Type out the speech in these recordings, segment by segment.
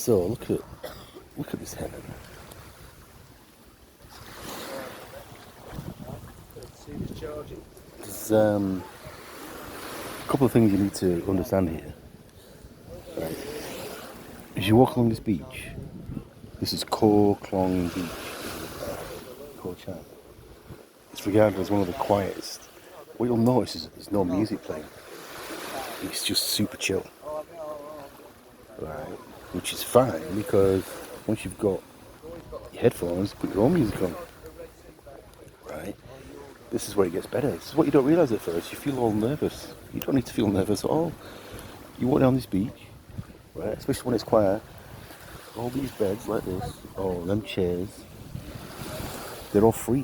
So look at this heaven. There's a couple of things you need to understand here. Right. As you walk along this beach, this is Koh Klong Beach, Koh Chang. It's regarded as one of the quietest. What you'll notice is there's no music playing. It's just super chill. Right. Which is fine because once you've got your headphones, put your own music on. Right. This is where it gets better. This is what you don't realise at first. You feel all nervous. You don't need to feel nervous at all. You walk down this beach, right, especially when it's quiet, all these beds like this, all them chairs, they're all free.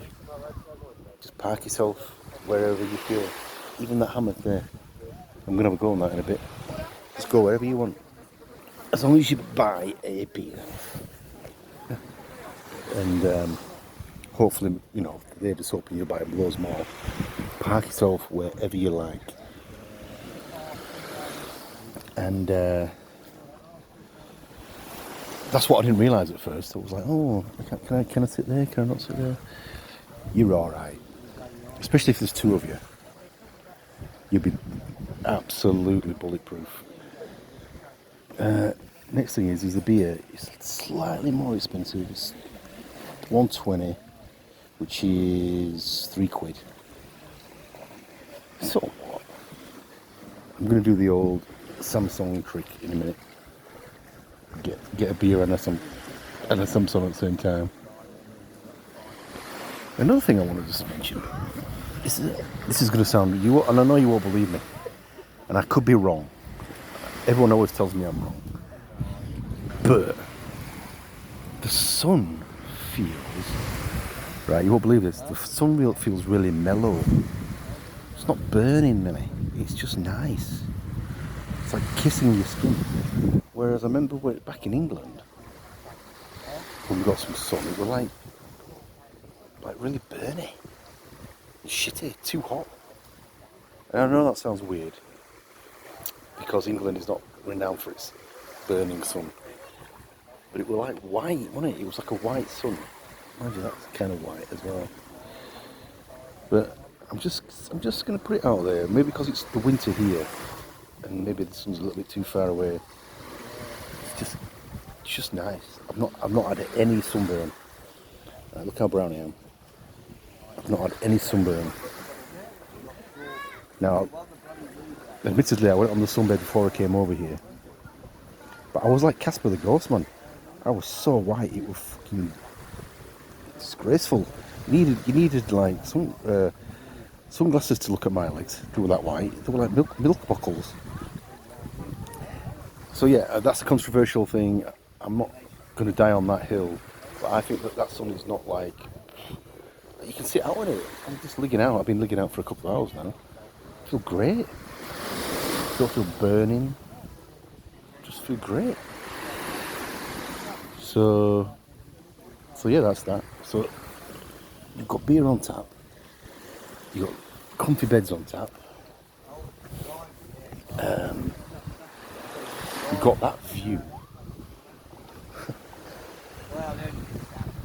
Just park yourself wherever you feel. Even that hammock there. I'm going to have a go on that in a bit. Just go wherever you want. As long as you buy a beer. And hopefully, you know, they're just hoping you buy loads more. Park yourself wherever you like. And that's what I didn't realise at first. I was like, oh, can I sit there? Can I not sit there? You're alright. Especially if there's two of you. You'll be absolutely bulletproof. Next thing is the beer. It's slightly more expensive. It's $1.20, which is £3. So what? I'm going to do the old Samsung trick in a minute. Get a beer and a Samsung at the same time. Another thing I wanted to just mention. This is going to sound and I know you won't believe me, and I could be wrong. Everyone always tells me I'm wrong, but the sun feels right. You won't believe this. The sun feels really mellow. It's not burning me. It's just nice. It's like kissing your skin. Whereas I remember back in England when we got some sun, it was like really burny. Shitty, too hot. And I know that sounds weird because England is not renowned for its burning sun, but it was like white, wasn't it? It was like a white sun. Mind you, that's kind of white as well. But I'm just going to put it out there. Maybe because it's the winter here, and maybe the sun's a little bit too far away. It's just nice. I've not had any sunburn. Look how brown I am. I've not had any sunburn. Now, admittedly, I went on the sunbed before I came over here. But I was like Casper the Ghost, man. I was so white, it was fucking disgraceful. You needed like sunglasses to look at my legs. They were that white. They were like milk buckles. So yeah, that's a controversial thing. I'm not going to die on that hill. But I think that sun is not like... You can sit out in it. I'm just ligging out. I've been ligging out for a couple of hours now. I feel great. Don't feel burning. Just feel great. So yeah, that's that. So you've got beer on tap. You've got comfy beds on tap. You've got that view.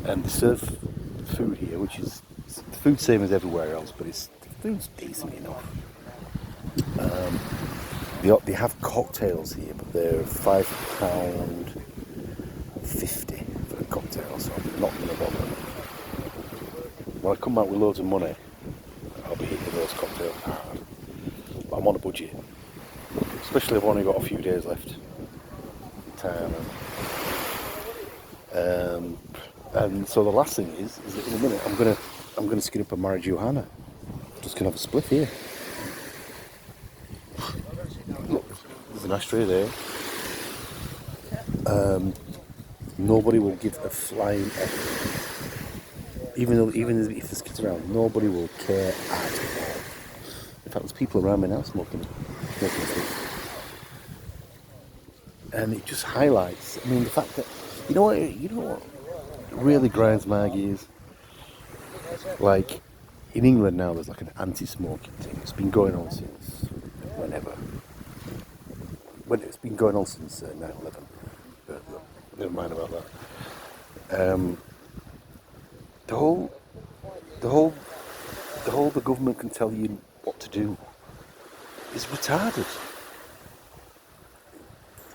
And they serve food here, which is the food same as everywhere else, but the food's decent enough. They have cocktails here, but they're £5.50 for a cocktail, so I'm not going to bother. When I come back with loads of money, I'll be hitting those cocktails hard. But I'm on a budget, especially if I've only got a few days left. Time. And so the last thing is that in a minute I'm gonna skin up a marijuana. Just gonna have a split here. Look, there's an ashtray there. Nobody will give a flying F. Even if there's kids around, nobody will care at all. In fact, there's people around me now smoking stuff. And it just highlights. I mean, the fact that you know what really grinds my gears. Like in England now, there's like an anti-smoking thing. It's been going on since whenever. When it's been going on since 9/11. never mind about that. The whole, the whole, the government can tell you what to do is retarded.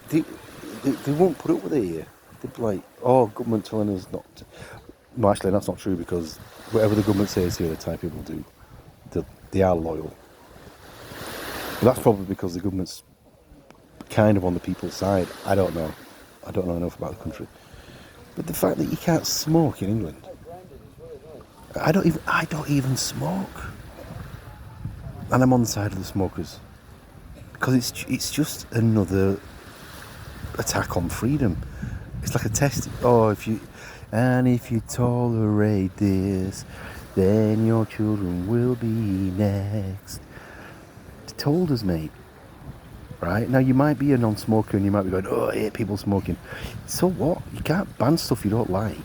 They won't put up with it here. They'd be like, oh, government telling us not to. No, actually, that's not true because whatever the government says here, the Thai people do. They are loyal. But that's probably because the government's kind of on the people's side. I don't know. I don't know enough about the country. But the fact that you can't smoke in England, I don't even smoke, and I'm on the side of the smokers because it's just another attack on freedom. It's like a test. Oh, if you tolerate this, then your children will be next. They told us, mate. Right now, you might be a non-smoker and you might be going, "Oh, I hate people smoking." So what? You can't ban stuff you don't like.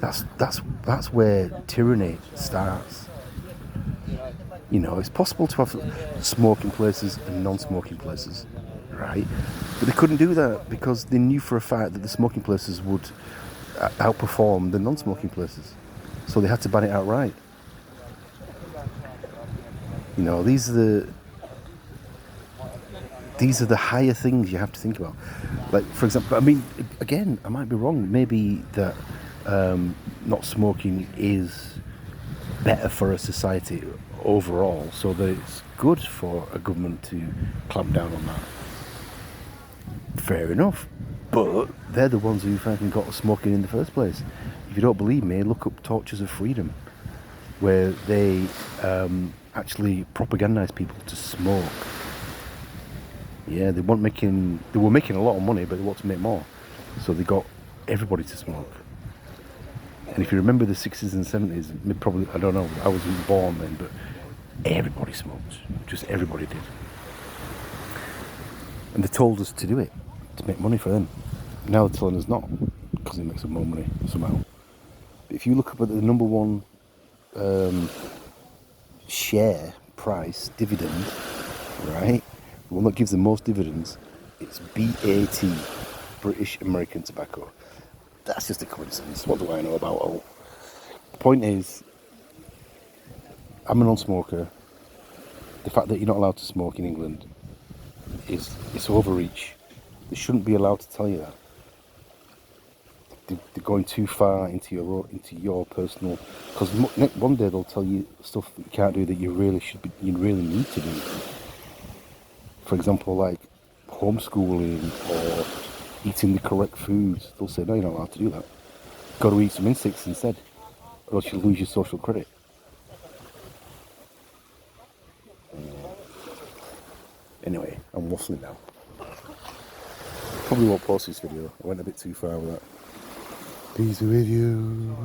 That's where tyranny starts. You know, it's possible to have smoking places and non-smoking places, right? But they couldn't do that because they knew for a fact that the smoking places would outperform the non-smoking places. So they had to ban it outright. You know, these are the higher things you have to think about. Like, for example, I mean, again, I might be wrong. Maybe that not smoking is better for a society overall, so that it's good for a government to clamp down on that. Fair enough. But they're the ones who fucking got us smoking in the first place. If you don't believe me, look up Torches of Freedom, where they actually propagandise people to smoke. Yeah, they were making a lot of money, but they want to make more. So they got everybody to smoke. And if you remember the 60s and 70s, probably, I don't know, I wasn't born then, but everybody smoked. Just everybody did. And they told us to do it, to make money for them. Now they're telling us not, because it makes them more money somehow. But if you look up at the number one share price, dividend, right? The one that gives the most dividends, it's BAT, British American Tobacco. That's just a coincidence. What do I know about all? The point is, I'm a non-smoker. The fact that you're not allowed to smoke in England it's overreach. They shouldn't be allowed to tell you that. They're going too far into your personal. Because one day they'll tell you stuff that you can't do that you really need to do. For example, like homeschooling or eating the correct foods. They'll say, no, you're not allowed to do that. You've got to eat some insects instead, or else you'll lose your social credit. Anyway, I'm waffling now. Probably won't post this video. I went a bit too far with that. Peace with you.